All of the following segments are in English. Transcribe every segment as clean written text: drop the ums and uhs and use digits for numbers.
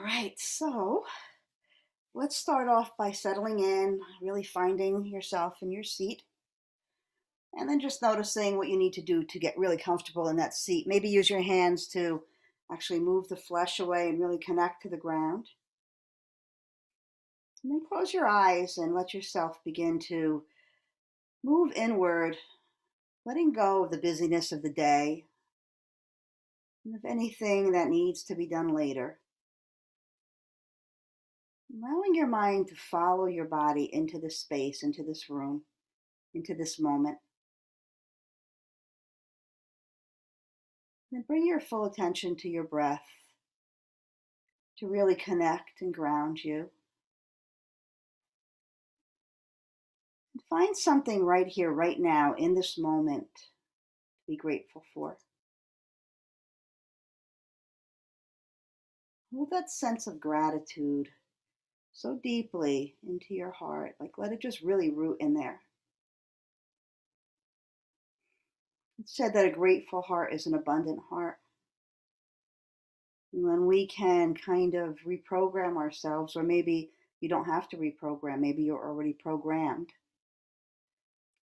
right, so let's start off by settling in, really finding yourself in your seat, and then just noticing what you need to do to get really comfortable in that seat. Maybe use your hands to actually move the flesh away and really connect to the ground. And then close your eyes and let yourself begin to move inward, letting go of the busyness of the day and of anything that needs to be done later. Allowing your mind to follow your body into this space, into this room, into this moment. Then bring your full attention to your breath to really connect and ground you. And find something right here, right now, in this moment to be grateful for. Hold that sense of gratitude so deeply into your heart. Like let it just really root in there. It's said that a grateful heart is an abundant heart. And when we can kind of reprogram ourselves, or maybe you don't have to reprogram, maybe you're already programmed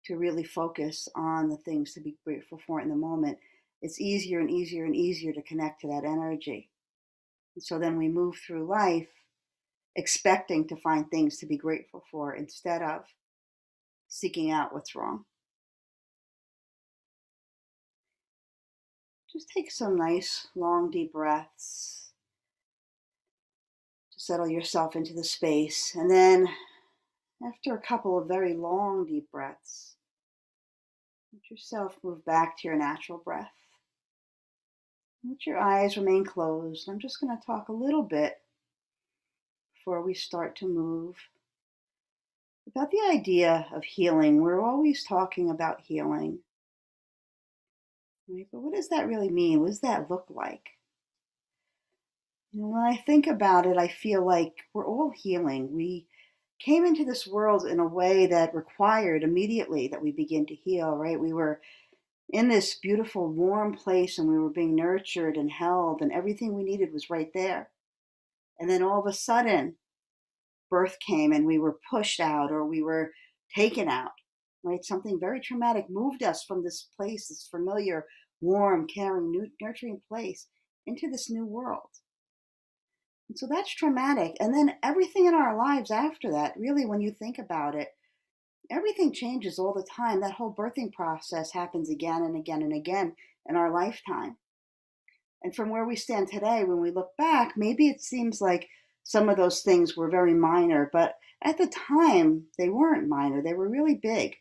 to really focus on the things to be grateful for in the moment, it's easier and easier and easier to connect to that energy. And so then we move through life expecting to find things to be grateful for instead of seeking out what's wrong. Just take some nice, long, deep breaths to settle yourself into the space. And then, after a couple of very long, deep breaths, let yourself move back to your natural breath. Let your eyes remain closed. I'm just going to talk a little bit before we start to move about the idea of healing. We're always talking about healing, right? But what does that really mean? What does that look like? When I think about it, I feel like we're all healing. We came into this world in a way that required immediately that we begin to heal, right? We were in this beautiful, warm place and we were being nurtured and held, and everything we needed was right there. And then all of a sudden, birth came and we were pushed out or we were taken out, right? Something very traumatic moved us from this place, this familiar, warm, caring, nurturing place into this new world. And so that's traumatic. And then everything in our lives after that, really, when you think about it, everything changes all the time. That whole birthing process happens again and again and again in our lifetime. And from where we stand today, when we look back, maybe it seems like some of those things were very minor, but at the time, they weren't minor. They were really big,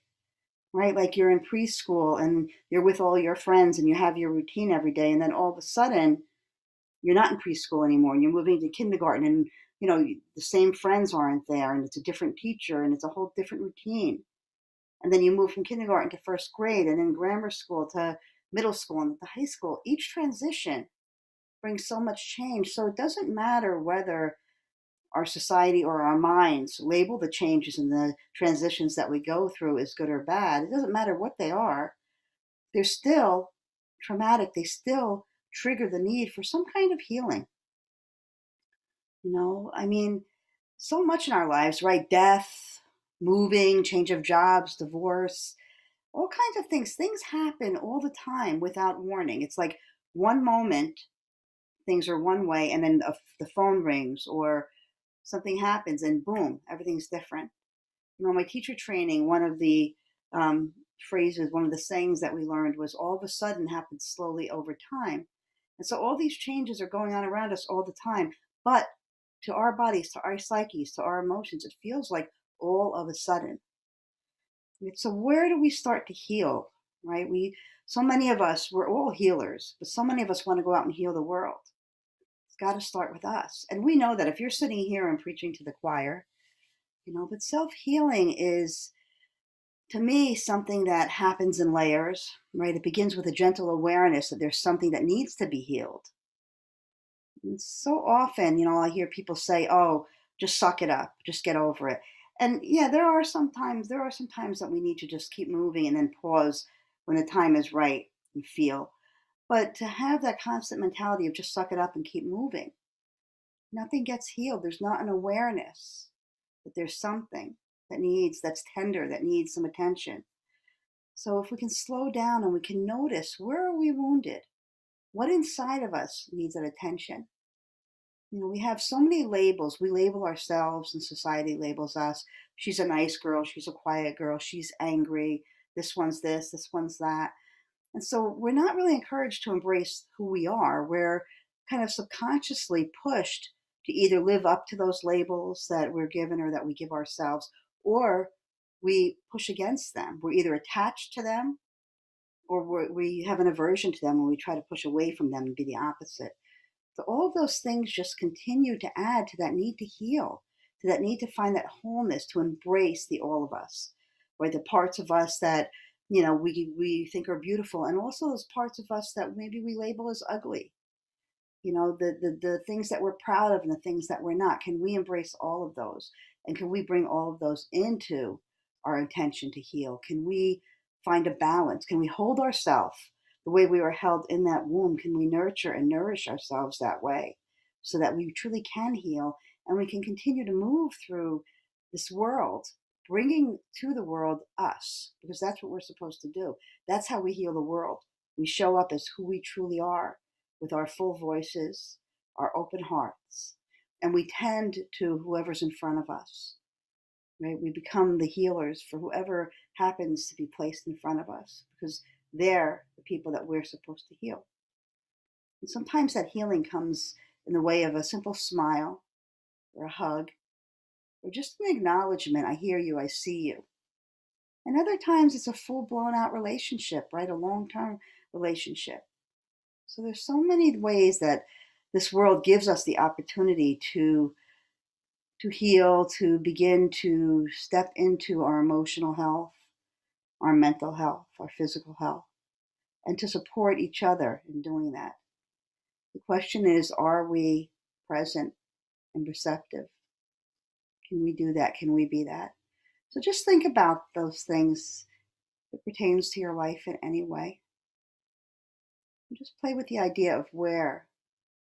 right? Like you're in preschool and you're with all your friends and you have your routine every day. And then all of a sudden, you're not in preschool anymore and you're moving to kindergarten and the same friends aren't there and it's a different teacher and it's a whole different routine. And then you move from kindergarten to first grade and then grammar school to middle school and to high school. Each transition brings so much change. So it doesn't matter whether our society or our minds label the changes and the transitions that we go through as good or bad. It doesn't matter what they are. They're still traumatic. They still trigger the need for some kind of healing. So much in our lives, right? Death, moving, change of jobs, divorce, all kinds of things. Things happen all the time without warning. It's like one moment, things are one way, and then the phone rings or something happens and boom, everything's different. My teacher training, one of the phrases, one of the sayings that we learned was all of a sudden happens slowly over time. And so all these changes are going on around us all the time. But to our bodies, to our psyches, to our emotions, it feels like all of a sudden. So where do we start to heal, right? So many of us, we're all healers, but so many of us want to go out and heal the world. It's got to start with us. And we know that if you're sitting here and preaching to the choir, but self-healing is, to me, something that happens in layers, right? It begins with a gentle awareness that there's something that needs to be healed. And so often, I hear people say, oh, just suck it up, just get over it. And yeah, there are some times that we need to just keep moving and then pause when the time is right and feel. But to have that constant mentality of just suck it up and keep moving, Nothing gets healed. There's not an awareness that there's something that's tender, that needs some attention. So if we can slow down and we can notice, where are we wounded? What inside of us needs that attention? We have so many labels. We label ourselves and society labels us. She's a nice girl. She's a quiet girl. She's angry. This one's this one's that. And so we're not really encouraged to embrace who we are. We're kind of subconsciously pushed to either live up to those labels that we're given or that we give ourselves, or we push against them. We're either attached to them or we have an aversion to them and we try to push away from them and be the opposite. So all of those things just continue to add to that need to heal, to that need to find that wholeness, to embrace the all of us, right? The parts of us that, we think are beautiful, and also those parts of us that maybe we label as ugly. The things that we're proud of and the things that we're not. Can we embrace all of those? And can we bring all of those into our intention to heal? Can we find a balance? Can we hold ourselves the way we were held in that womb? Can we nurture and nourish ourselves that way so that we truly can heal and we can continue to move through this world, bringing to the world us, because that's what we're supposed to do. That's how we heal the world. We show up as who we truly are, with our full voices, our open hearts, and we tend to whoever's in front of us, right? We become the healers for whoever happens to be placed in front of us, because they're the people that we're supposed to heal. And sometimes that healing comes in the way of a simple smile or a hug or just an acknowledgement. I hear you, I see you. And other times it's a full blown out relationship, right? A long-term relationship. So there's so many ways that this world gives us the opportunity to heal, to begin to step into our emotional health, our mental health, our physical health, and to support each other in doing that. The question is, are we present and receptive? Can we do that? Can we be that? So just think about those things that pertains to your life in any way. And just play with the idea of where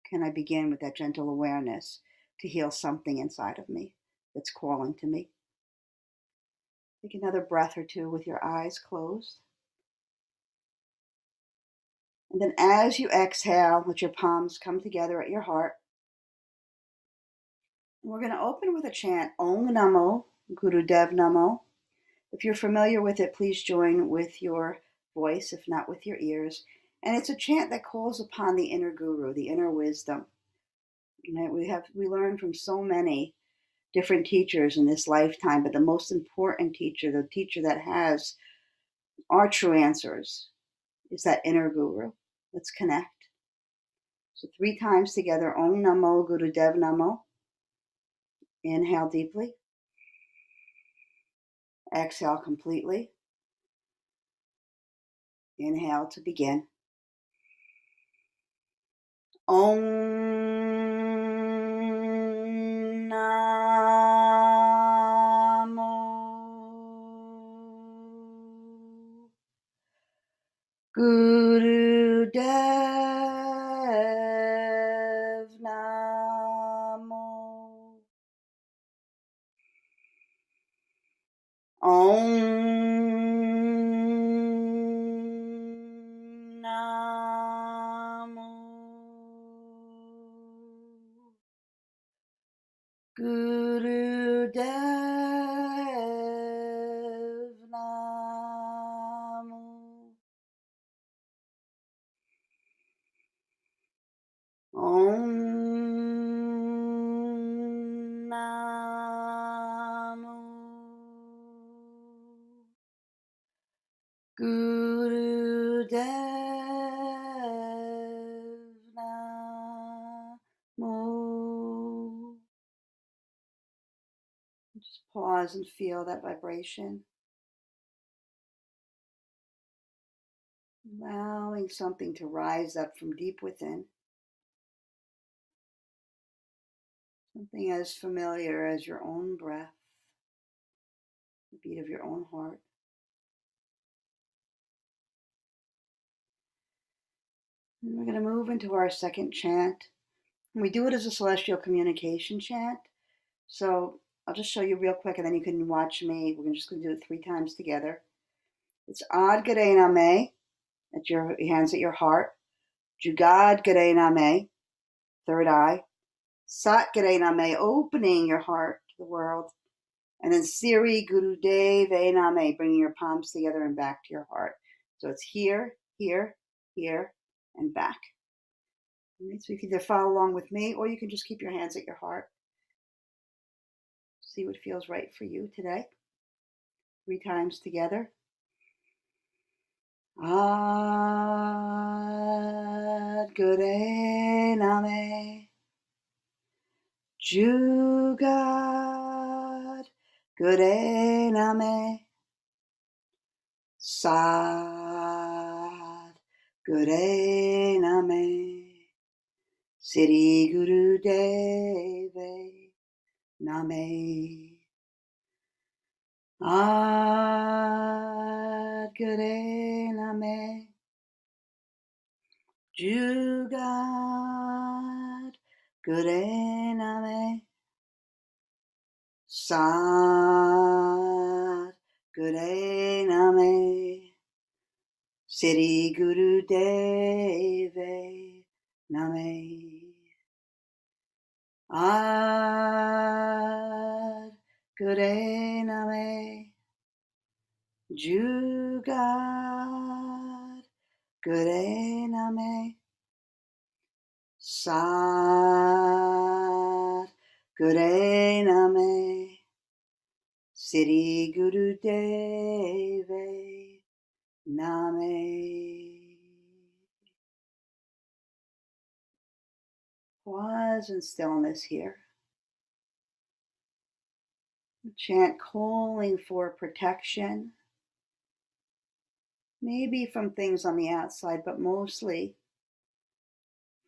can I begin with that gentle awareness to heal something inside of me that's calling to me. Take another breath or two with your eyes closed. And then as you exhale, let your palms come together at your heart. We're going to open with a chant, Om Namo Gurudev Namo. If you're familiar with it, please join with your voice, if not with your ears. And it's a chant that calls upon the inner guru, the inner wisdom. We learn from so many different teachers in this lifetime, but the most important teacher, the teacher that has our true answers, is that inner guru. Let's connect. So 3 times together, Om Namo Gurudev Namo. Inhale deeply. Exhale completely. Inhale to begin. Om Namo Gurudev Namo. Om Namo Gurudev Namo. Om Namo Gurudev Namo. Just pause and feel that vibration. Allowing something to rise up from deep within. Something as familiar as your own breath, the beat of your own heart. And we're going to move into our second chant, And we do it as a celestial communication chant. So I'll just show you real quick and then you can watch me. We're just going to do it 3 times together. It's Ad Gare Name at your hands at your heart. Jugad Gare Name, third eye. Sat Gare Name, opening your heart to the world. And then Siri Gurudev Name, bringing your palms together and back to your heart. So it's here, here, here, and back. Right, so you can either follow along with me or you can just keep your hands at your heart. See what feels right for you today. 3 times together. Ad Gure Name, Jugad Gure Name, Sad Gure Name, Siri Gurudev Name, Ad Gure Name, Jugad Gure Name, Sad Gure Name, Siri Gurudev Name, Ad Gure Name, Jugad Gure Name, Sad Gure Name, Siri Gurudev Name. Pause in stillness here. Chant calling for protection, maybe from things on the outside, but mostly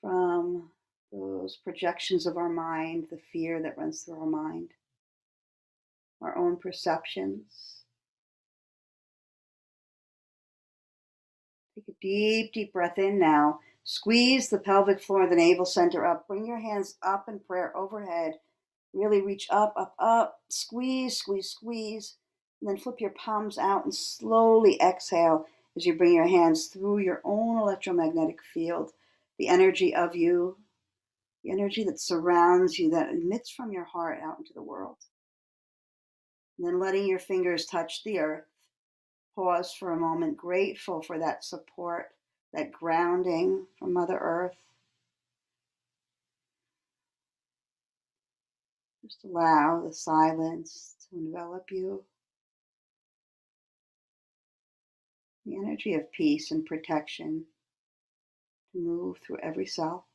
from those projections of our mind, the fear that runs through our mind, our own perceptions. Take a deep, deep breath in now. Squeeze the pelvic floor, the navel center up. Bring your hands up in prayer overhead. Really reach up, up, up. Squeeze, squeeze, squeeze. And then flip your palms out and slowly exhale as you bring your hands through your own electromagnetic field, the energy of you, the energy that surrounds you, that emits from your heart out into the world. And then letting your fingers touch the earth. Pause for a moment, grateful for that support, that grounding from Mother Earth. Just allow the silence to envelop you. The energy of peace and protection to move through every cell.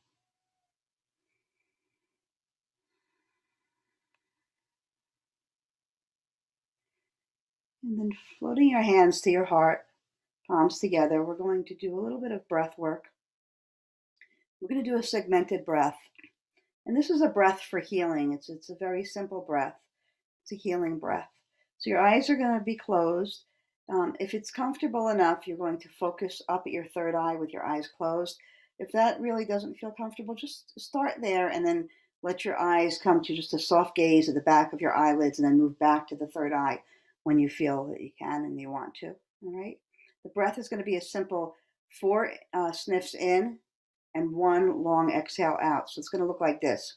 And then floating your hands to your heart, palms together, we're going to do a little bit of breath work. We're going to do a segmented breath. And this is a breath for healing. It's a very simple breath. It's a healing breath. So your eyes are going to be closed. If it's comfortable enough, you're going to focus up at your third eye with your eyes closed. If that really doesn't feel comfortable, just start there and then let your eyes come to just a soft gaze at the back of your eyelids and then move back to the third eye when you feel that you can and you want to. All right. The breath is going to be a simple 4 sniffs in and 1 long exhale out. So it's going to look like this.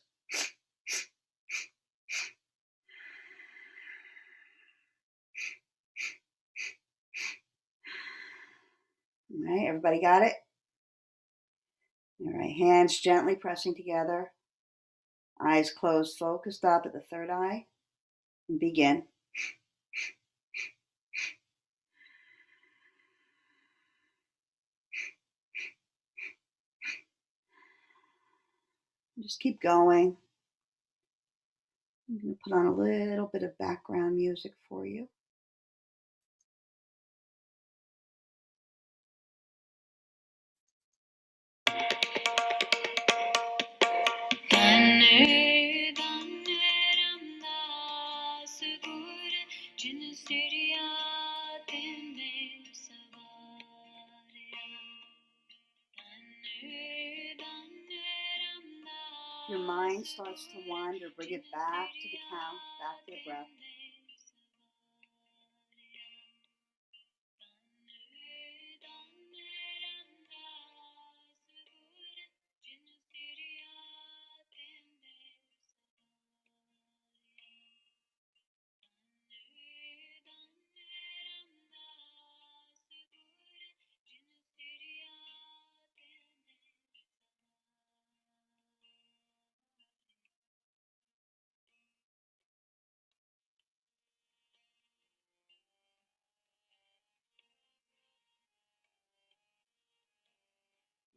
All right, everybody got it? All right, hands gently pressing together. Eyes closed, focused up at the third eye. And begin. Just keep going. I'm going to put on a little bit of background music for you. Your mind starts to wander, bring it back to the count, back to the breath.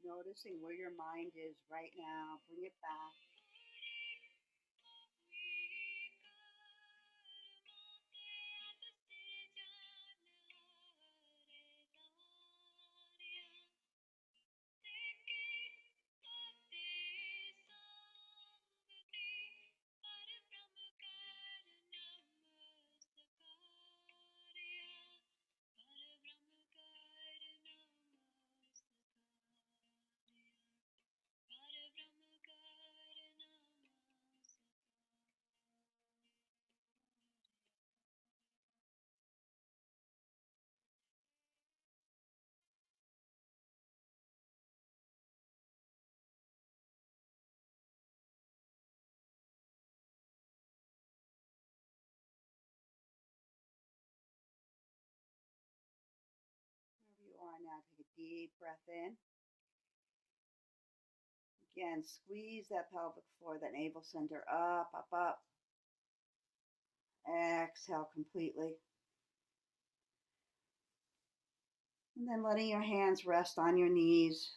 Noticing where your mind is right now. Bring it back. Wherever you are now, take a deep breath in. Again, squeeze that pelvic floor, that navel center up, up, up. Exhale completely. And then letting your hands rest on your knees.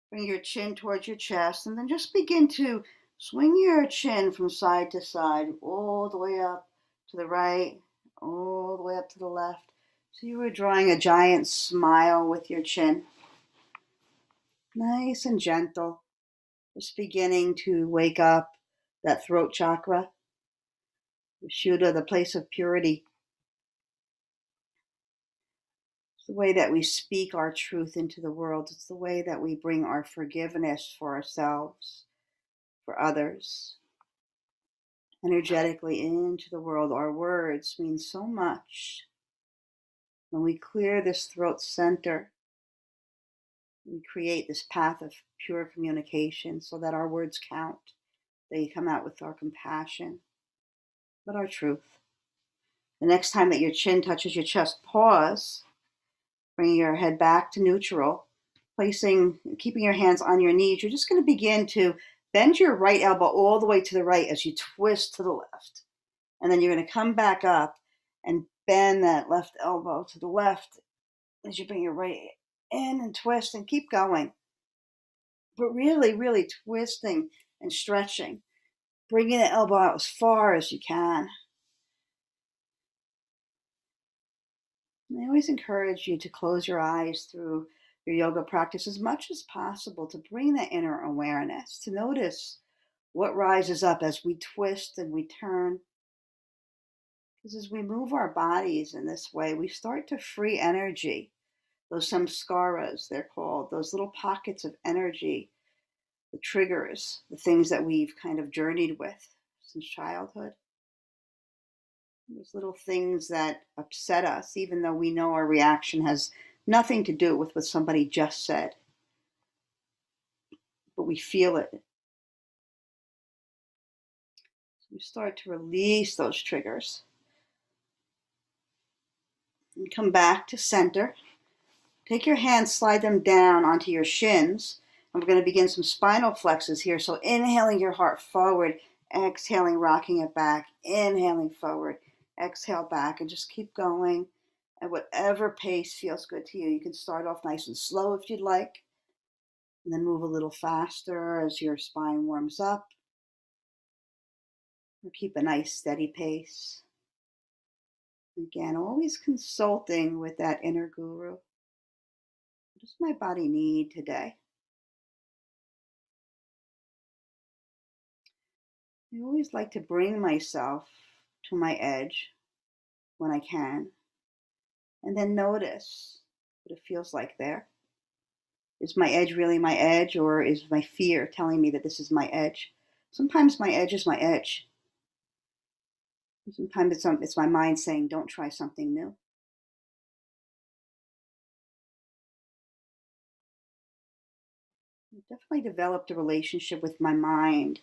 Bring your chin towards your chest, and then just begin to swing your chin from side to side, all the way up to the right, all the way up to the left. So you were drawing a giant smile with your chin. Nice and gentle. Just beginning to wake up that throat chakra, the Shuddha, the place of purity. It's the way that we speak our truth into the world. It's the way that we bring our forgiveness for ourselves, for others, energetically into the world. Our words mean so much. When we clear this throat center, we create this path of pure communication so that our words count. They come out with our compassion, but our truth. The next time that your chin touches your chest, pause. Bring your head back to neutral, keeping your hands on your knees. You're just going to begin to bend your right elbow all the way to the right as you twist to the left. And then you're going to come back up and bend that left elbow to the left as you bring your right in and twist and keep going. But really, really twisting and stretching. Bringing the elbow out as far as you can. I always encourage you to close your eyes through your yoga practice as much as possible to bring that inner awareness, to notice what rises up as we twist and we turn. Because as we move our bodies in this way, we start to free energy. Those samskaras, they're called, those little pockets of energy, the triggers, the things that we've kind of journeyed with since childhood. Those little things that upset us, even though we know our reaction has nothing to do with what somebody just said. But we feel it. So we start to release those triggers. And come back to center. Take your hands, slide them down onto your shins. And we're going to begin some spinal flexes here. So inhaling your heart forward, exhaling, rocking it back, inhaling forward. Exhale back and just keep going at whatever pace feels good to you. You can start off nice and slow if you'd like, and then move a little faster as your spine warms up. Or keep a nice steady pace. Again, always consulting with that inner guru. What does my body need today? I always like to bring myself to my edge when I can, and then notice what it feels like there. Is my edge really my edge, or is my fear telling me that this is my edge? Sometimes my edge is my edge. Sometimes it's my mind saying, don't try something new. I've definitely developed a relationship with my mind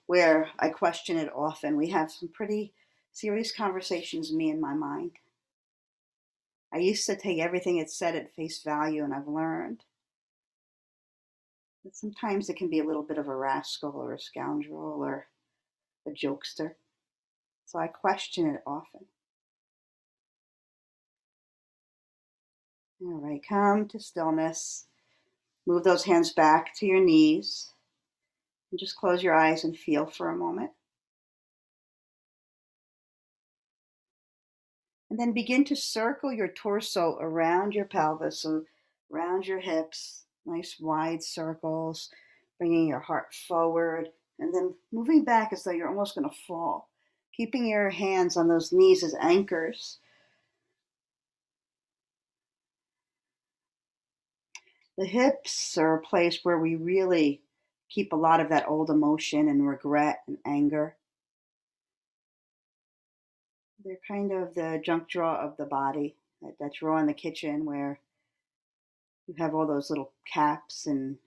where I question it often. We have some pretty serious conversations, me and my mind. I used to take everything it said at face value, and I've learned that sometimes it can be a little bit of a rascal or a scoundrel or a jokester. So I question it often. All right, come to stillness. Move those hands back to your knees. And just close your eyes and feel for a moment. And then begin to circle your torso around your pelvis, so around your hips, nice wide circles, bringing your heart forward, and then moving back as though you're almost going to fall. Keeping your hands on those knees as anchors. The hips are a place where we really keep a lot of that old emotion and regret and anger. They're kind of the junk drawer of the body, that drawer in the kitchen where you have all those little caps and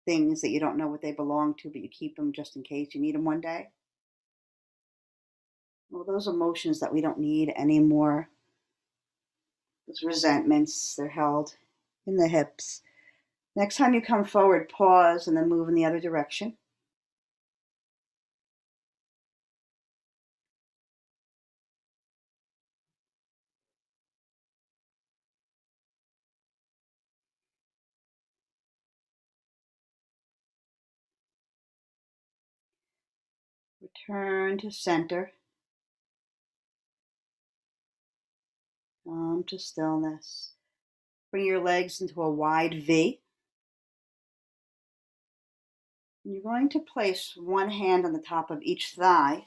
things that you don't know what they belong to, but you keep them just in case you need them one day. Well, those emotions that we don't need anymore, those resentments, they're held in the hips. Next time you come forward, pause and then move in the other direction. Return to center. Come to stillness. Bring your legs into a wide V. And you're going to place one hand on the top of each thigh.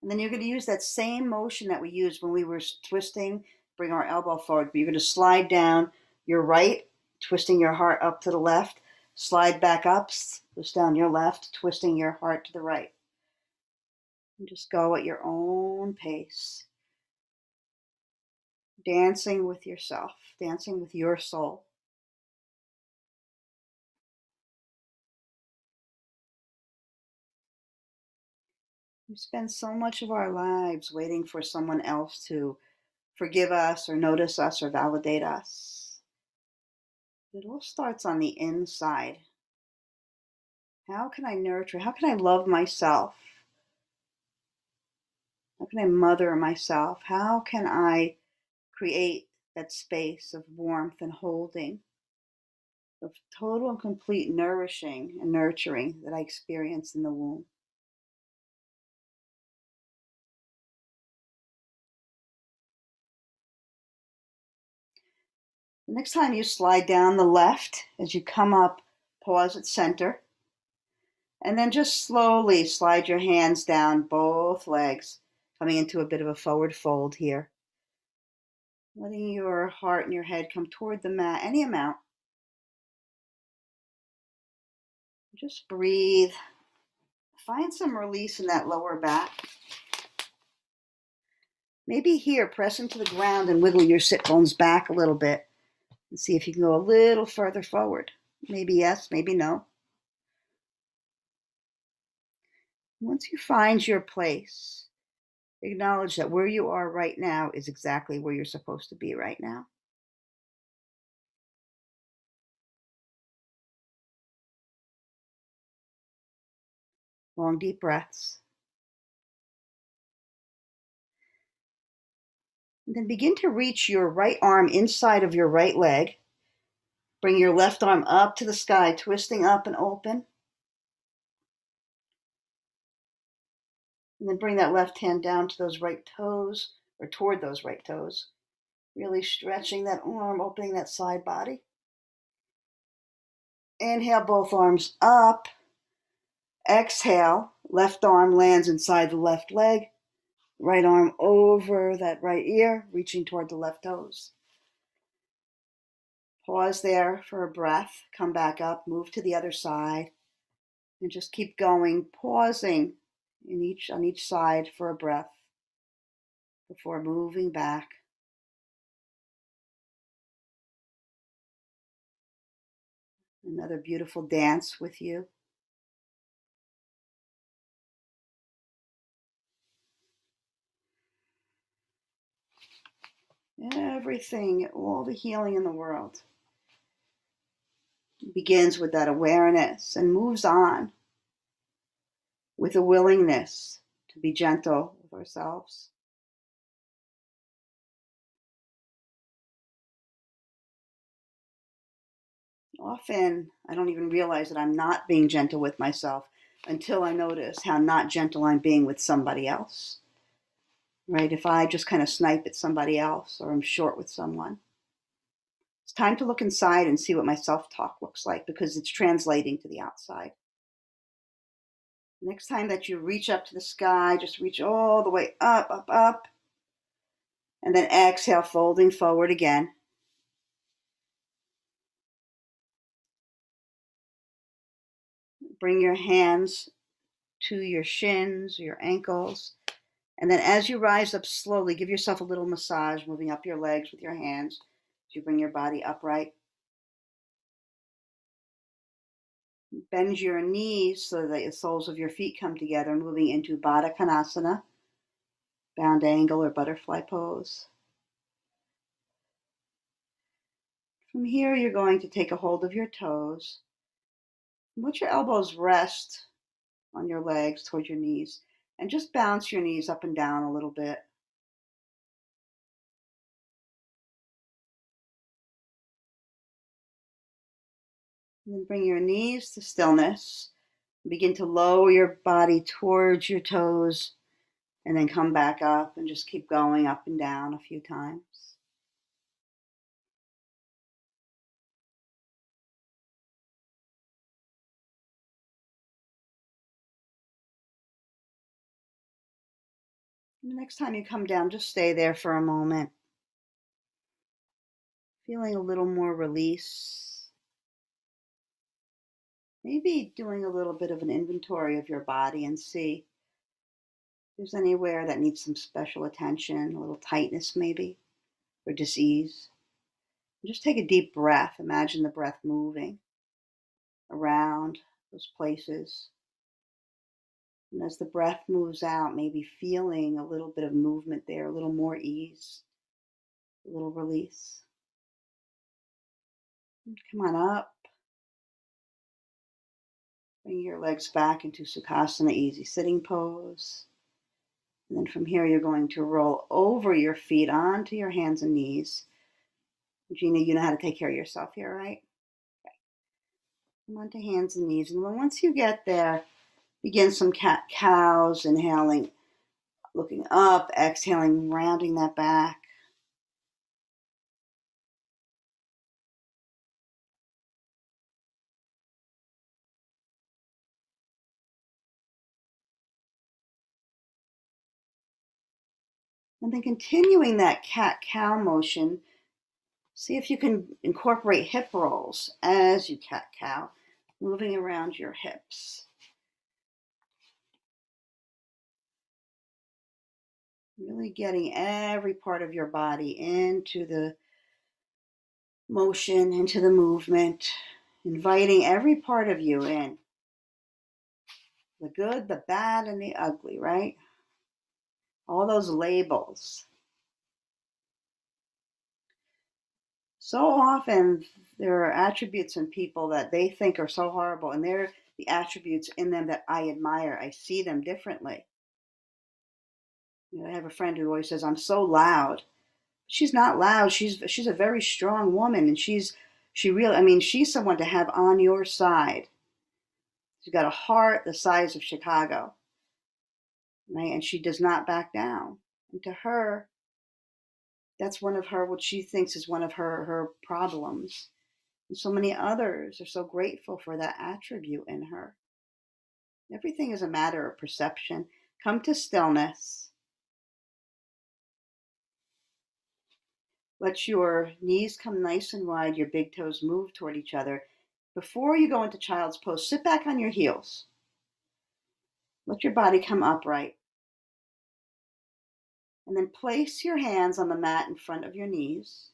And then you're going to use that same motion that we used when we were twisting, bring our elbow forward. But you're going to slide down your right, twisting your heart up to the left, slide back up, twist down your left, twisting your heart to the right. And just go at your own pace. Dancing with yourself, dancing with your soul. We spend so much of our lives waiting for someone else to forgive us or notice us or validate us. It all starts on the inside. How can I nurture? How can I love myself? How can I mother myself? How can I create that space of warmth and holding, of total and complete nourishing and nurturing that I experience in the womb? The next time you slide down the left, as you come up, pause at center. And then just slowly slide your hands down both legs, coming into a bit of a forward fold here. Letting your heart and your head come toward the mat, any amount. Just breathe. Find some release in that lower back. Maybe here, press into the ground and wiggle your sit bones back a little bit and see if you can go a little further forward. Maybe yes, maybe no. Once you find your place, acknowledge that where you are right now is exactly where you're supposed to be right now. Long, deep breaths. And then begin to reach your right arm inside of your right leg. Bring your left arm up to the sky, twisting up and open. And then bring that left hand down to those right toes, or toward those right toes. Really stretching that arm, opening that side body. Inhale, both arms up. Exhale, left arm lands inside the left leg. Right arm over that right ear, reaching toward the left toes. Pause there for a breath. Come back up, move to the other side. And just keep going, pausing on each side for a breath before moving back. Another beautiful dance with you. Everything, all the healing in the world begins with that awareness and moves on with a willingness to be gentle with ourselves. Often, I don't even realize that I'm not being gentle with myself until I notice how not gentle I'm being with somebody else. Right? If I just kind of snipe at somebody else or I'm short with someone, it's time to look inside and see what my self-talk looks like, because it's translating to the outside. Next time that you reach up to the sky, just reach all the way up, up, up, and then exhale, folding forward again. Bring your hands to your shins, your ankles, and then as you rise up slowly, give yourself a little massage, moving up your legs with your hands as you bring your body upright. Bend your knees so that the soles of your feet come together, moving into Badakhanasana, bound angle or butterfly pose. From here, you're going to take a hold of your toes. Let your elbows rest on your legs towards your knees, and just bounce your knees up and down a little bit. And then bring your knees to stillness. Begin to lower your body towards your toes, and then come back up and just keep going up and down a few times. And the next time you come down, just stay there for a moment, feeling a little more release. Maybe doing a little bit of an inventory of your body and see if there's anywhere that needs some special attention, a little tightness maybe, or disease. Just take a deep breath. Imagine the breath moving around those places. And as the breath moves out, maybe feeling a little bit of movement there, a little more ease, a little release. And come on up. Bring your legs back into Sukhasana, easy sitting pose. And then from here, you're going to roll over your feet onto your hands and knees. Gina, you know how to take care of yourself here, right? Okay. Come onto hands and knees. And then once you get there, begin some cat-cows, inhaling, looking up, exhaling, rounding that back. And then continuing that cat-cow motion, see if you can incorporate hip rolls as you cat-cow, moving around your hips. Really getting every part of your body into the motion, into the movement, inviting every part of you in. The good, the bad, and the ugly, right? All those labels. So often there are attributes in people that they think are so horrible, and they're the attributes in them that I admire. I see them differently. I have a friend who always says, I'm so loud. She's not loud. She's a very strong woman, and she's someone to have on your side. She's got a heart the size of Chicago, right? And she does not back down. And to her, that's what she thinks is one of her problems. And so many others are so grateful for that attribute in her. Everything is a matter of perception. Come to stillness. Let your knees come nice and wide, your big toes move toward each other. Before you go into child's pose, sit back on your heels. Let your body come upright. And then place your hands on the mat in front of your knees.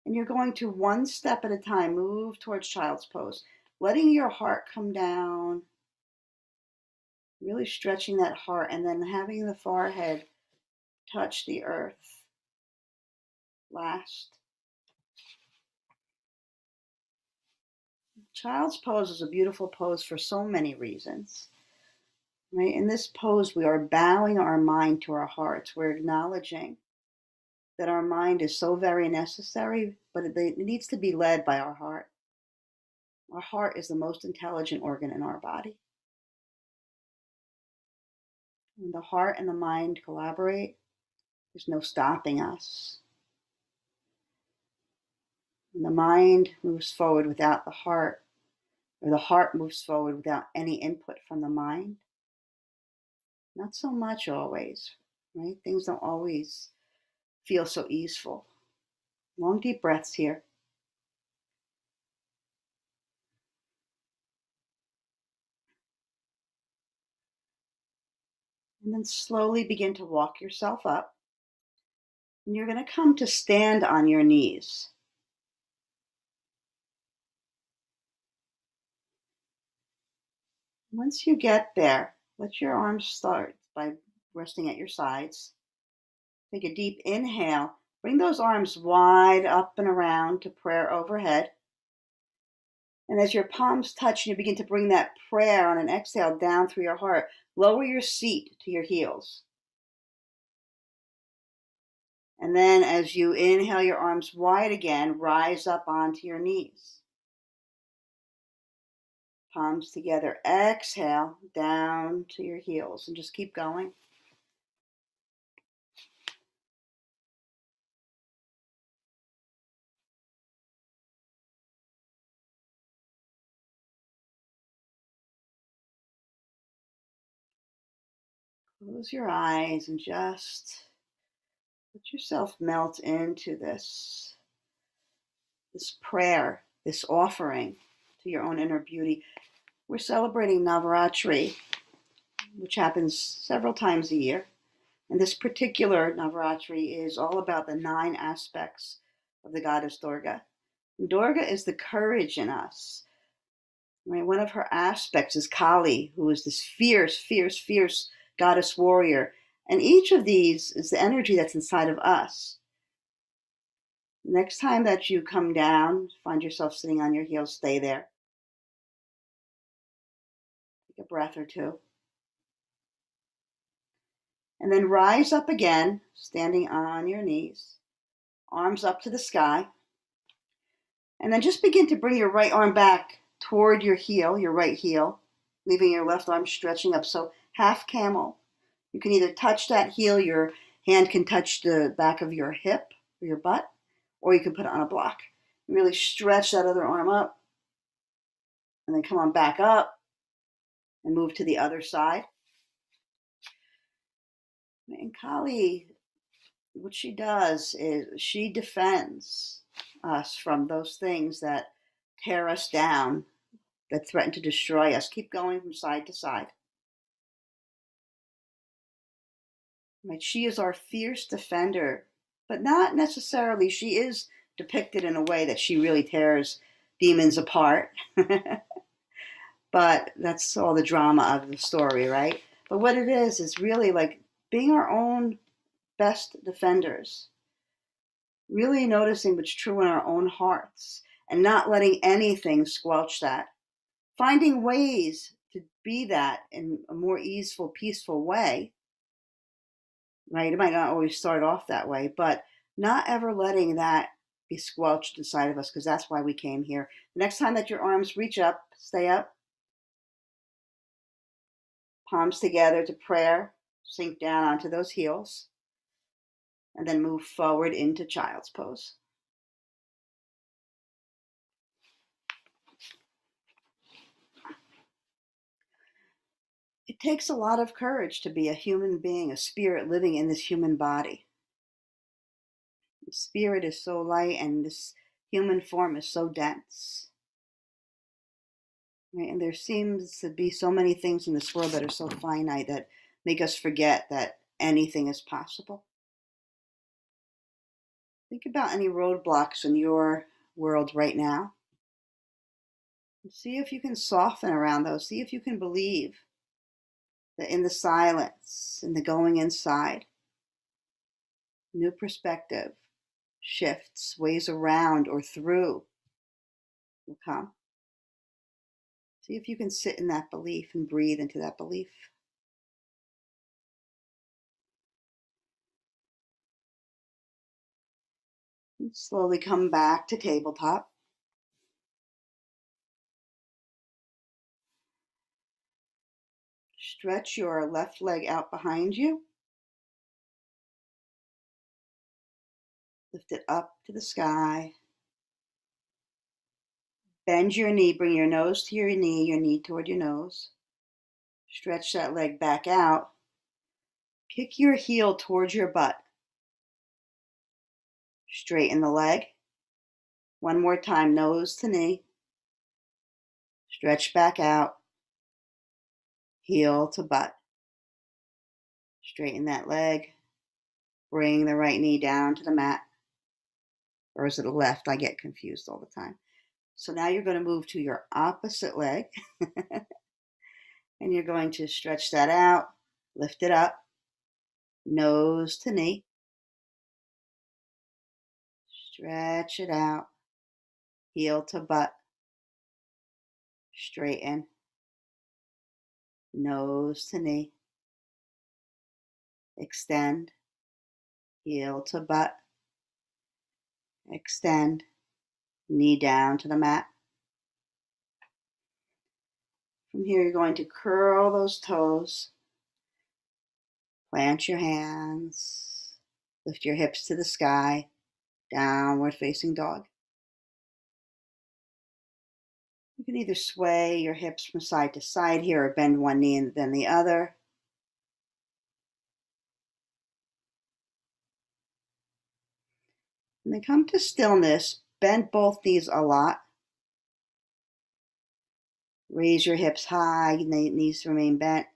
And you're going to, one step at a time, move towards child's pose, letting your heart come down, really stretching that heart, and then having the forehead touch the earth. Last. Child's pose is a beautiful pose for so many reasons. Right? In this pose, we are bowing our mind to our hearts. We're acknowledging that our mind is so very necessary, but it needs to be led by our heart. Our heart is the most intelligent organ in our body. When the heart and the mind collaborate, there's no stopping us. When the mind moves forward without the heart, or the heart moves forward without any input from the mind, not so much always, right? Things don't always feel so easeful. Long, deep breaths here. And then slowly begin to walk yourself up. And you're going to come to stand on your knees. Once you get there, let your arms start by resting at your sides. Take a deep inhale. Bring those arms wide up and around to prayer overhead. And as your palms touch, you begin to bring that prayer on an exhale down through your heart. Lower your seat to your heels. And then as you inhale your arms wide again, rise up onto your knees. Palms together. Exhale down to your heels and just keep going. Close your eyes and just let yourself melt into this prayer, this offering to your own inner beauty. We're celebrating Navaratri, which happens several times a year. And this particular Navaratri is all about the 9 aspects of the goddess Durga. And Durga is the courage in us. Right? One of her aspects is Kali, who is this fierce, fierce, fierce goddess warrior. And each of these is the energy that's inside of us. Next time that you come down, find yourself sitting on your heels, stay there. Take a breath or two. And then rise up again, standing on your knees, arms up to the sky. And then just begin to bring your right arm back toward your heel, your right heel, leaving your left arm stretching up. So half camel. You can either touch that heel, your hand can touch the back of your hip or your butt, or you can put it on a block. Really stretch that other arm up, and then come on back up and move to the other side. And Kali, what she does is she defends us from those things that tear us down, that threaten to destroy us. Keep going from side to side. Right? She is our fierce defender, but not necessarily. She is depicted in a way that she really tears demons apart. But that's all the drama of the story, right? But what it is really like being our own best defenders. Really noticing what's true in our own hearts and not letting anything squelch that. Finding ways to be that in a more easeful, peaceful way. Right? It might not always start off that way, but not ever letting that be squelched inside of us, because that's why we came here. The next time that your arms reach up, stay up. Palms together to prayer. Sink down onto those heels. And then move forward into child's pose. It takes a lot of courage to be a human being, a spirit living in this human body. The spirit is so light and this human form is so dense. right? And there seems to be so many things in this world that are so finite that make us forget that anything is possible. Think about any roadblocks in your world right now. See if you can soften around those. See if you can believe that in the silence, in the going inside, new perspective, shifts, ways around or through will come. See if you can sit in that belief and breathe into that belief. And slowly come back to tabletop. Stretch your left leg out behind you. Lift it up to the sky. Bend your knee, bring your nose to your knee toward your nose. Stretch that leg back out. Kick your heel towards your butt. Straighten the leg. One more time, nose to knee. Stretch back out. Heel to butt. Straighten that leg. Bring the right knee down to the mat. Or is it the left? I get confused all the time. So now you're going to move to your opposite leg. And you're going to stretch that out. Lift it up. Nose to knee. Stretch it out. Heel to butt. Straighten. Nose to knee. Extend. Heel to butt. Extend. Knee down to the mat. From here, you're going to curl those toes. Plant your hands. Lift your hips to the sky. Downward facing dog. You can either sway your hips from side to side here or bend one knee and then the other. And then come to stillness. Bend both knees a lot. Raise your hips high, knees remain bent.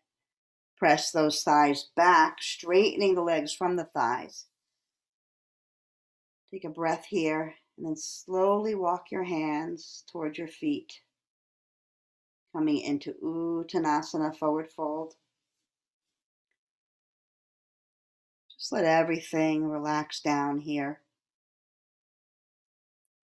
Press those thighs back, straightening the legs from the thighs. Take a breath here, and then slowly walk your hands towards your feet. Coming into Uttanasana, forward fold. Just let everything relax down here.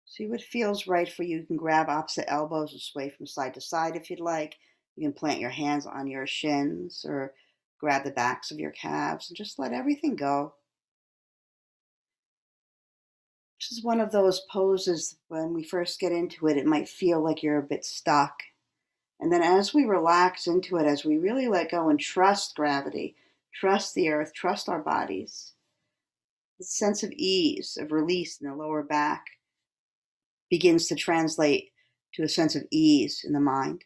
See what feels right for you. You can grab opposite elbows and sway from side to side if you'd like. You can plant your hands on your shins or grab the backs of your calves and just let everything go. This is one of those poses when we first get into it, it might feel like you're a bit stuck. And then as we relax into it, as we really let go and trust gravity, trust the earth, trust our bodies, the sense of ease, of release in the lower back begins to translate to a sense of ease in the mind.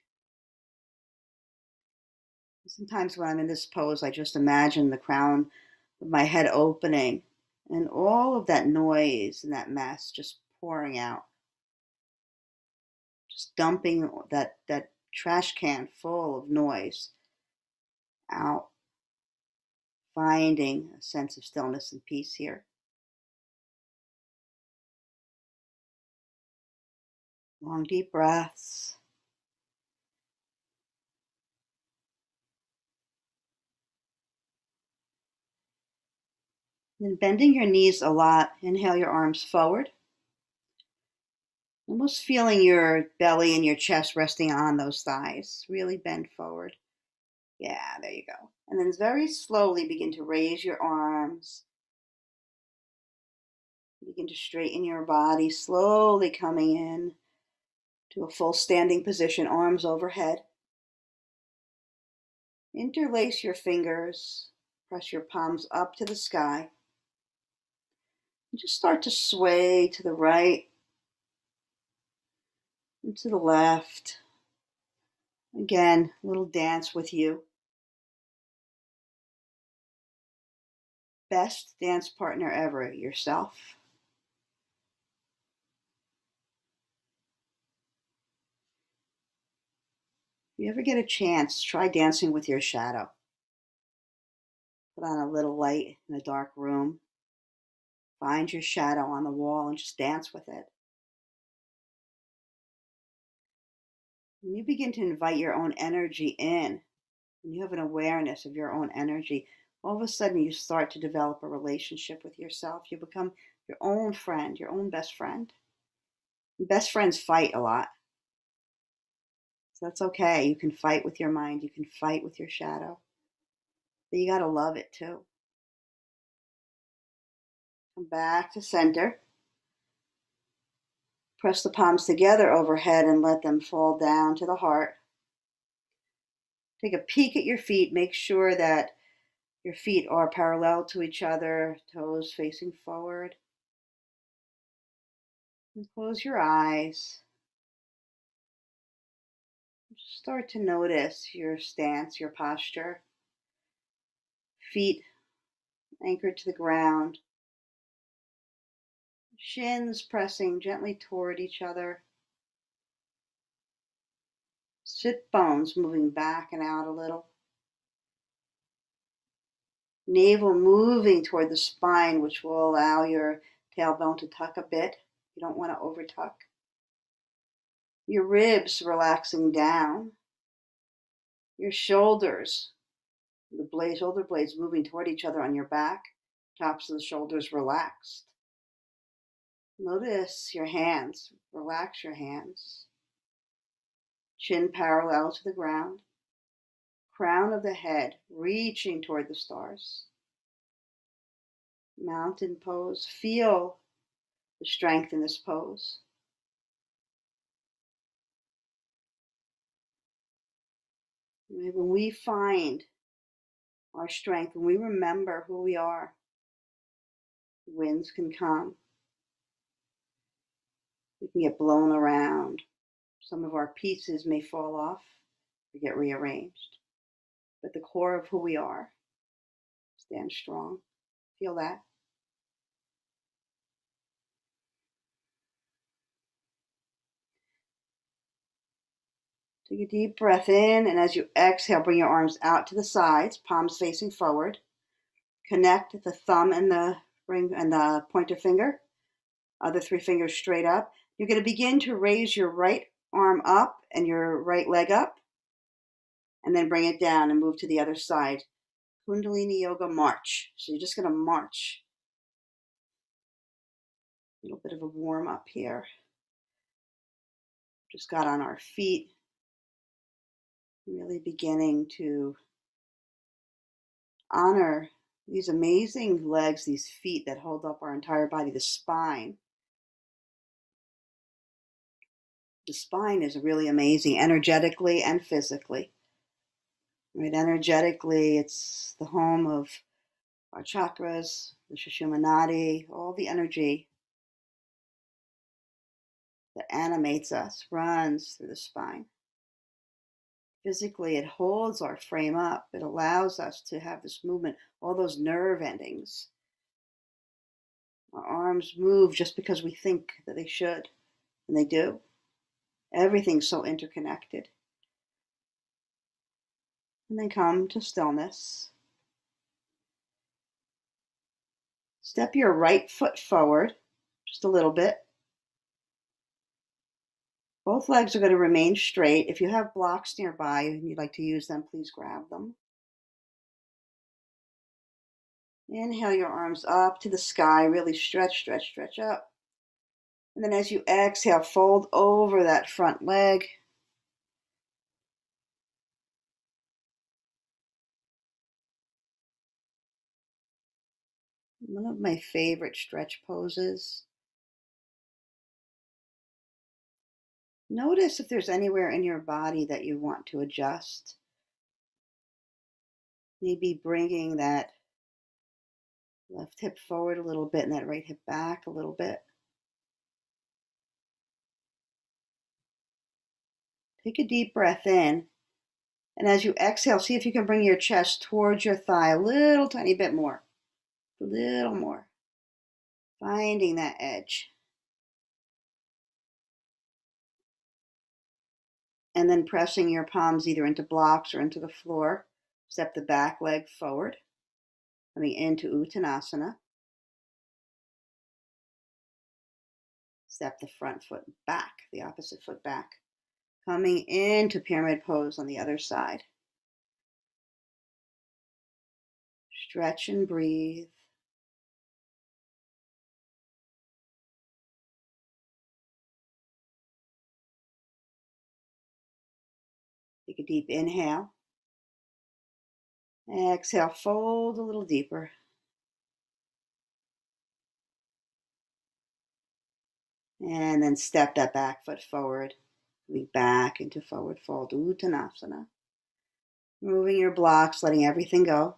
Sometimes when I'm in this pose, I just imagine the crown of my head opening and all of that noise and that mess just pouring out. Just dumping that trash can full of noise out. Finding a sense of stillness and peace here. Long, deep breaths. Then bending your knees a lot, inhale your arms forward. Almost feeling your belly and your chest resting on those thighs. Really bend forward. Yeah, there you go. And then very slowly begin to raise your arms. Begin to straighten your body, slowly coming in to a full standing position, arms overhead. Interlace your fingers, press your palms up to the sky. And just start to sway to the right and to the left. Again, a little dance with you. Best dance partner ever, yourself. you ever get a chance, try dancing with your shadow. Put on a little light in a dark room. Find your shadow on the wall and just dance with it. When you begin to invite your own energy in, when you have an awareness of your own energy, all of a sudden you start to develop a relationship with yourself. You become your own friend, your own best friend. Best friends fight a lot. So that's okay. You can fight with your mind, you can fight with your shadow. But you got to love it too. Come back to center. Press the palms together overhead and let them fall down to the heart. Take a peek at your feet. Make sure that your feet are parallel to each other, toes facing forward. And close your eyes. Start to notice your stance, your posture. Feet anchored to the ground. Shins pressing gently toward each other. Sit bones moving back and out a little. Navel moving toward the spine, which will allow your tailbone to tuck a bit. You don't want to over tuck. Your ribs relaxing down. Your shoulders, shoulder blades moving toward each other on your back. Tops of the shoulders relaxed. Notice your hands. Relax your hands. Chin parallel to the ground. Crown of the head reaching toward the stars. Mountain pose. Feel the strength in this pose. When we find our strength, when we remember who we are, winds can come. We can get blown around. Some of our pieces may fall off or get rearranged. But the core of who we are stands strong. Feel that. Take a deep breath in, and as you exhale, bring your arms out to the sides, palms facing forward. Connect the thumb and the ring and the pointer finger, other three fingers straight up. You're going to begin to raise your right arm up and your right leg up, and then bring it down and move to the other side. Kundalini Yoga march. So you're just going to march. A little bit of a warm up here. Just got on our feet. Really beginning to honor these amazing legs, these feet that hold up our entire body, the spine. The spine is really amazing, energetically and physically. Right? Energetically, it's the home of our chakras, the Sushumna Nadi, all the energy that animates us runs through the spine. Physically, it holds our frame up. It allows us to have this movement, all those nerve endings. Our arms move just because we think that they should, and they do. Everything's so interconnected. And then come to stillness. Step your right foot forward, just a little bit. Both legs are going to remain straight. If you have blocks nearby and you'd like to use them, please grab them. Inhale your arms up to the sky. Really stretch, stretch, stretch up. And then as you exhale, fold over that front leg. One of my favorite stretch poses. Notice if there's anywhere in your body that you want to adjust. Maybe bringing that left hip forward a little bit and that right hip back a little bit. Take a deep breath in. And as you exhale, see if you can bring your chest towards your thigh a little tiny bit more. A little more. Finding that edge. And then pressing your palms either into blocks or into the floor. Step the back leg forward, coming into Uttanasana. Step the front foot back, the opposite foot back. Coming into pyramid pose on the other side. Stretch and breathe. Take a deep inhale. Exhale, fold a little deeper. And then step that back foot forward. Coming back into forward fold, Uttanasana. Moving your blocks, letting everything go.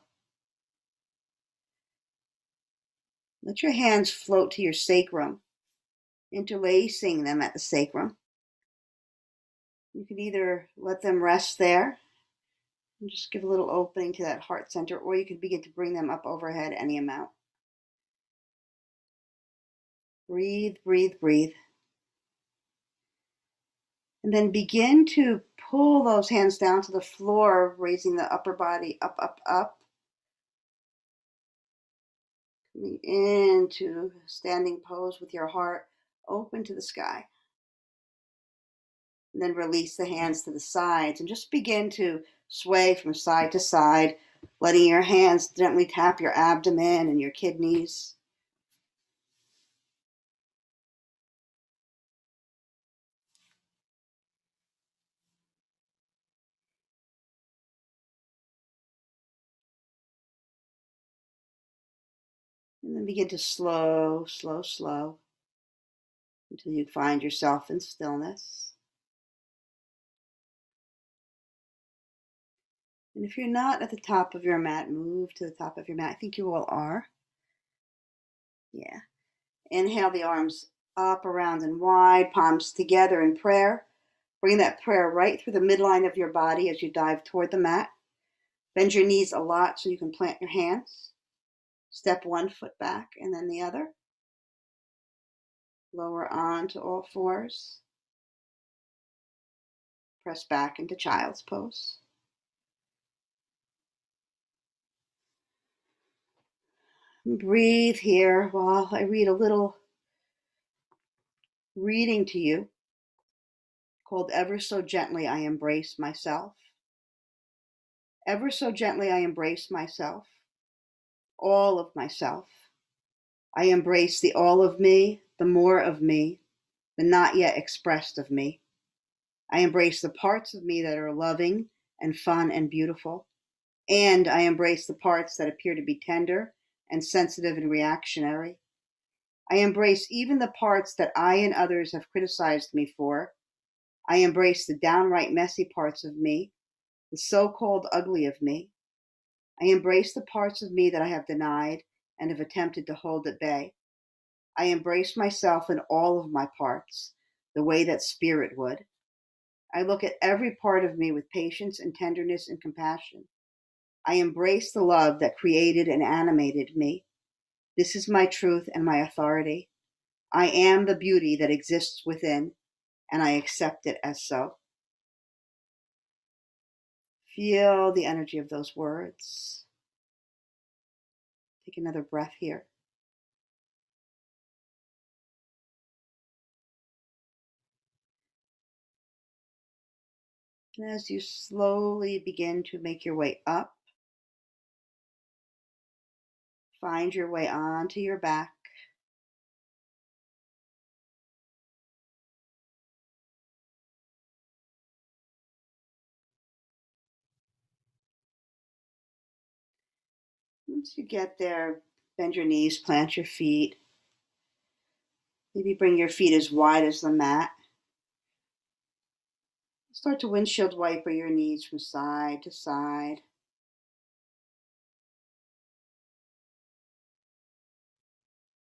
Let your hands float to your sacrum, interlacing them at the sacrum. You can either let them rest there and just give a little opening to that heart center, or you can begin to bring them up overhead any amount. Breathe, breathe, breathe. And then begin to pull those hands down to the floor, raising the upper body up, up, up. Coming into standing pose with your heart open to the sky. And then release the hands to the sides and just begin to sway from side to side, letting your hands gently tap your abdomen and your kidneys. And then begin to slow, slow, slow until you find yourself in stillness. And if you're not at the top of your mat, move to the top of your mat. I think you all are. Yeah. Inhale the arms up, around, and wide, palms together in prayer. Bring that prayer right through the midline of your body as you dive toward the mat. Bend your knees a lot so you can plant your hands. Step one foot back and then the other. Lower on to all fours. Press back into child's pose. Breathe here while I read a little reading to you called Ever So Gently I Embrace Myself. Ever so gently I embrace myself, all of myself. I embrace the all of me, the more of me, the not yet expressed of me. I embrace the parts of me that are loving and fun and beautiful. And I embrace the parts that appear to be tender and sensitive and reactionary. I embrace even the parts that I and others have criticized me for. I embrace the downright messy parts of me, the so-called ugly of me. I embrace the parts of me that I have denied and have attempted to hold at bay. I embrace myself in all of my parts, the way that spirit would. I look at every part of me with patience and tenderness and compassion. I embrace the love that created and animated me. This is my truth and my authority. I am the beauty that exists within, and I accept it as so. Feel the energy of those words. Take another breath here. And as you slowly begin to make your way up, find your way onto your back. Once you get there, bend your knees, plant your feet. Maybe bring your feet as wide as the mat. Start to windshield wiper your knees from side to side.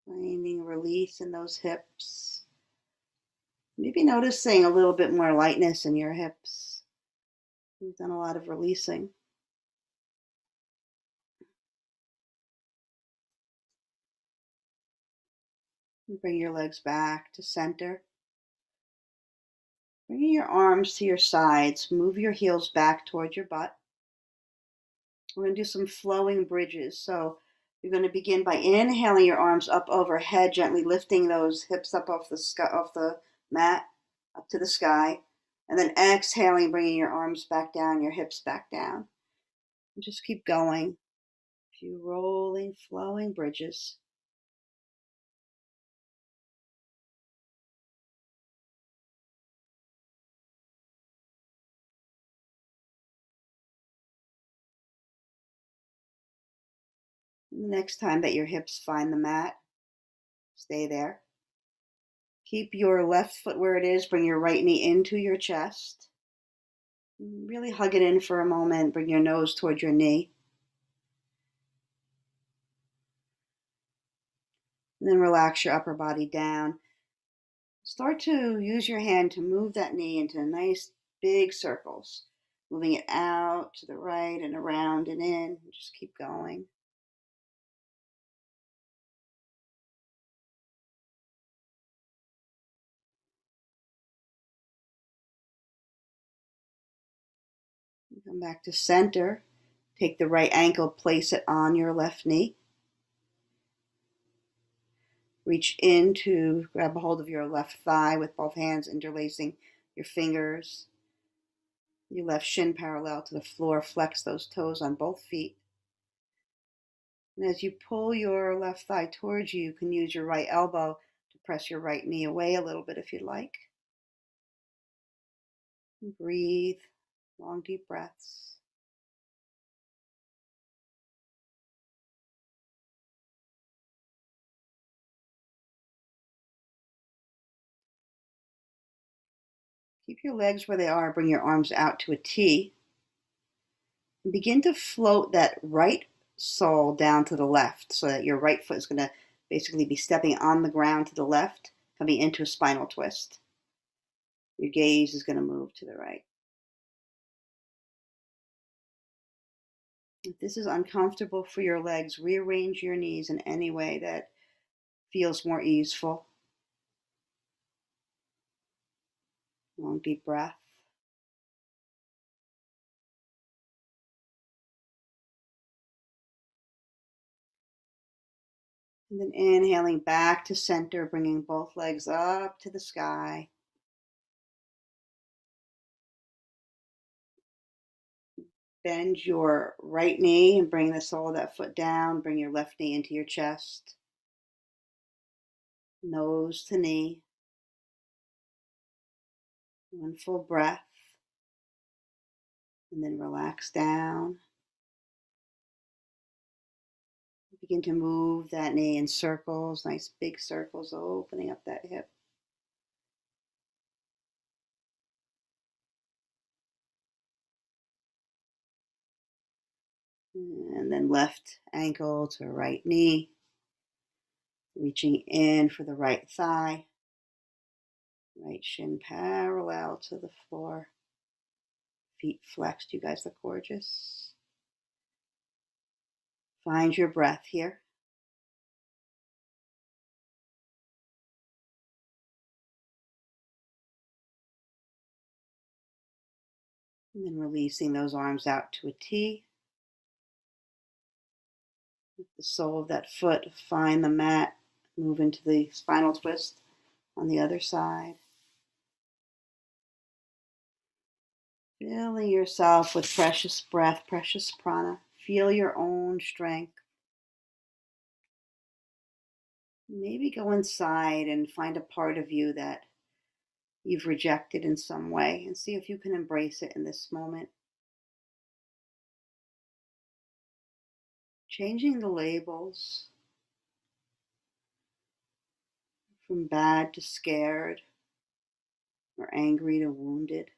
Finding release in those hips. Maybe noticing a little bit more lightness in your hips. We've done a lot of releasing. And bring your legs back to center. Bringing your arms to your sides, move your heels back towards your butt. We're going to do some flowing bridges. So you're going to begin by inhaling your arms up overhead, gently lifting those hips up off the mat, up to the sky. And then exhaling, bringing your arms back down, your hips back down. And just keep going. A few rolling, flowing bridges. And the next time that your hips find the mat, stay there. Keep your left foot where it is. Bring your right knee into your chest. Really hug it in for a moment. Bring your nose towards your knee. And then relax your upper body down. Start to use your hand to move that knee into nice big circles. Moving it out to the right and around and in. Just keep going. Come back to center. Take the right ankle, place it on your left knee. Reach in to grab a hold of your left thigh with both hands interlacing your fingers. Your left shin parallel to the floor. Flex those toes on both feet. And as you pull your left thigh towards you, you can use your right elbow to press your right knee away a little bit if you'd like. And breathe. Long, deep breaths. Keep your legs where they are. Bring your arms out to a T. And begin to float that right sole down to the left so that your right foot is going to basically be stepping on the ground to the left, coming into a spinal twist. Your gaze is going to move to the right. If this is uncomfortable for your legs, rearrange your knees in any way that feels more easeful. Long, deep breath. And then inhaling back to center, bringing both legs up to the sky. Bend your right knee and bring the sole of that foot down. Bring your left knee into your chest. Nose to knee. One full breath. And then relax down. Begin to move that knee in circles, nice big circles, opening up that hip. And then left ankle to right knee. Reaching in for the right thigh. Right shin parallel to the floor. Feet flexed. You guys look gorgeous. Find your breath here. And then releasing those arms out to a T. With the sole of that foot, find the mat. Move into the spinal twist on the other side. Filling yourself with precious breath, precious prana. Feel your own strength. Maybe go inside and find a part of you that you've rejected in some way and see if you can embrace it in this moment. Changing the labels from bad to scared or angry to wounded.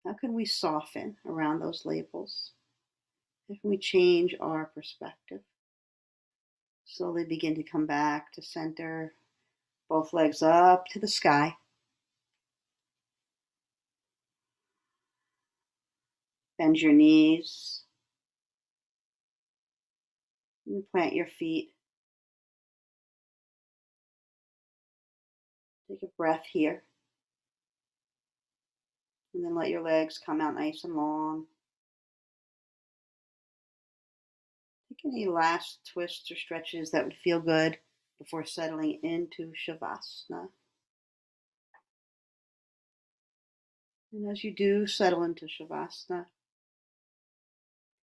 How can we soften around those labels? How can we change our perspective? Slowly begin to come back to center, both legs up to the sky. Bend your knees. And plant your feet. Take a breath here. And then let your legs come out nice and long. Take any last twists or stretches that would feel good before settling into Shavasana. And as you do settle into Shavasana,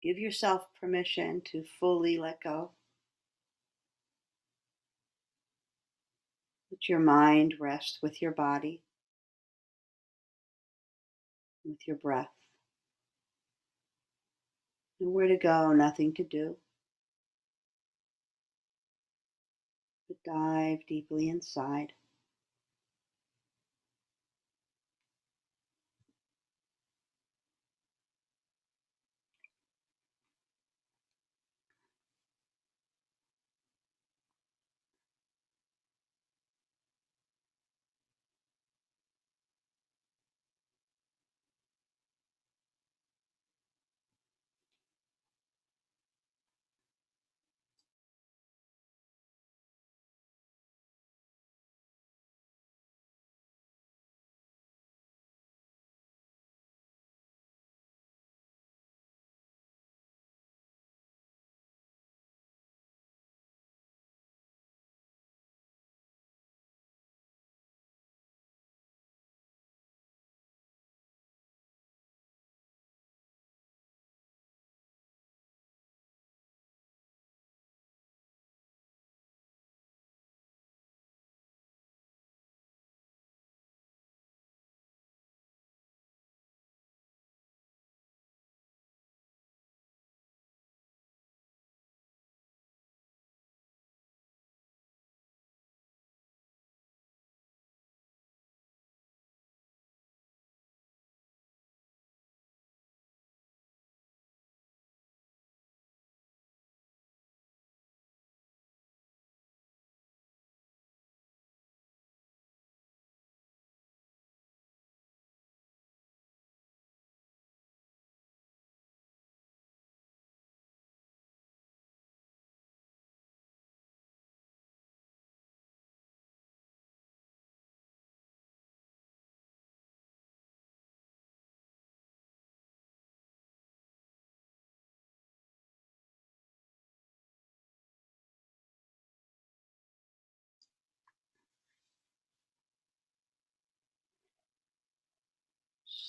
give yourself permission to fully let go. Let your mind rest with your body, with your breath. Nowhere to go, nothing to do. But dive deeply inside.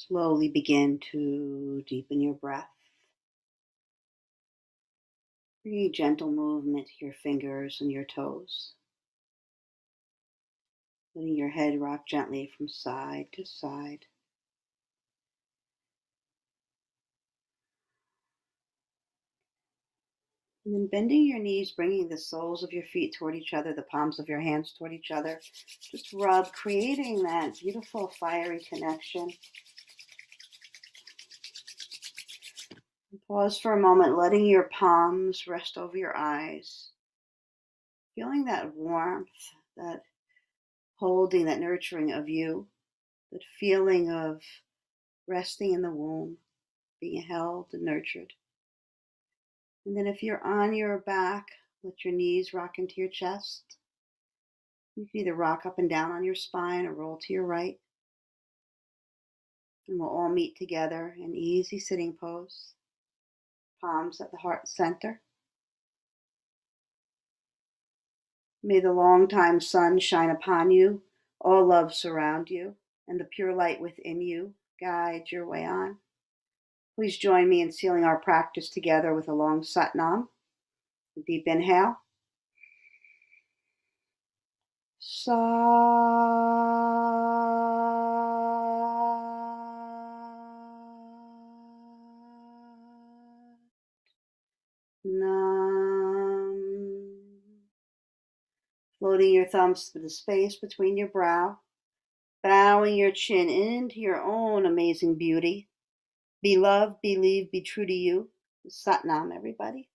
Slowly begin to deepen your breath. Bring a gentle movement to your fingers and your toes. Letting your head rock gently from side to side. And then bending your knees, bringing the soles of your feet toward each other, the palms of your hands toward each other. Just rub, creating that beautiful fiery connection. And pause for a moment, letting your palms rest over your eyes. Feeling that warmth, that holding, that nurturing of you, that feeling of resting in the womb, being held and nurtured. And then if you're on your back, let your knees rock into your chest. You can either rock up and down on your spine or roll to your right. And we'll all meet together in easy sitting pose. Palms at the heart center. May the long-time sun shine upon you, all love surround you, and the pure light within you guide your way on. Please join me in sealing our practice together with a long Satnam. A deep inhale. Sa. Nam. Floating your thumbs to the space between your brow. Bowing your chin into your own amazing beauty. Be loved, believe, be true to you. Satnam, everybody.